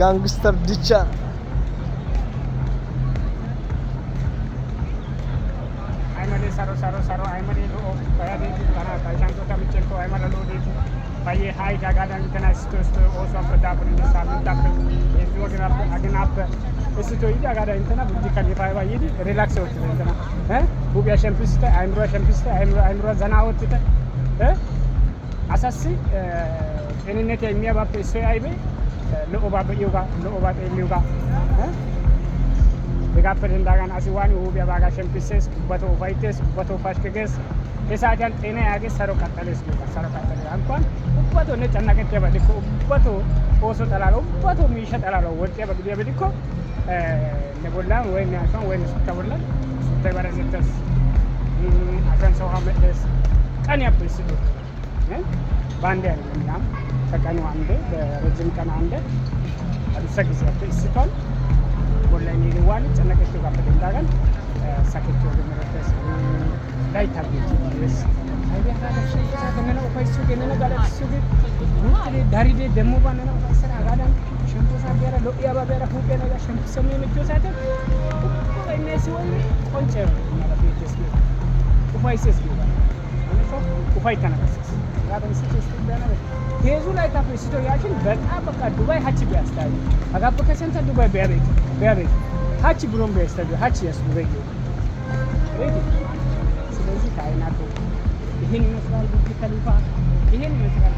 ጋንግስተር ዲቻ አይመሌ ሰሮ አይመሌ ሎ ባያዴቲ ካና ታይሻንቶ ተምቼቶ አይመሌ ሎ ዴቲ ባየ ሃይ ዳጋዳን ተናስቶስቶ ኦሶ አፈዳብን ሳምንታብ የዚወግና አግናብ እስቶ ይዳጋዳ እንተና ቡዲ ከሊፋይ ባይዲ ሪላክስ ወጥ እንተና ቡቢያ ሸምፒስተ አይምሮ ዘናወጥተ አሳሲ ጤንነት የሚያባብ እሱ አይበ ለኦባ በዩጋ ለኦባ በዩጋ begappere indagana asiwani hubiya baga shempises kubbato faites kubbato fashkeges esajan ጤና ያገ ሰሮ ቀጠለስ ሰሮ ቀጠለ አንኳን kubbato ne cannaqete badiko kubbato oso talalo kubbato miisha talalo ወጤ በግዲያ በዲኮ ለቦላን ወይ ያንሷን ወይ ስታወላን ስታበረዘተስ አካን ሰው ሀመደስ ቀን ያብስ ባንዴ አይደለም ተቀኑ አንዴ በረጅም ቀን አንዴ አልሰግዝ ያጥስቷል ወላሂ ነው ጨነቀች ጋር ተደንዳጋን ሳከች ወደ መረተስ ላይ ታብጂ ነው አይዲያ ታደርሽ ከነነው ፈይሱ ከነነው ጋር ሲሱግ ሙጥሪ ዳሪዴ ደሞ ባነነው ፈይሰራ ጋዳን ሸምቶሳ ቢያራ ሎያ ባቢያራ ፉቀ ነው ሸምቶሰም የምትወሳተ እነሱ ወይ ቆንጨ ማለት ቤተስ ነው ኡፋይሰስ ነው ኡፋይ ተነፈሰስ ጋዳን ሲስተስ እንደነው ሄዙ ላይ ታፈስቶ ያችን በጣም በቃ ዱባይ ሀቺ ቢያስታይ አጋበ ከሰንተ ዱባይ ቢያቤት ሀቺ ብሮም ቢያስታይ ሀቺ ያስዱባይ ሬዲ ስለዚህ ካይናቶ ይሄን ይመስላል ቡርጅ ከሊፋ ይሄን ይመስላል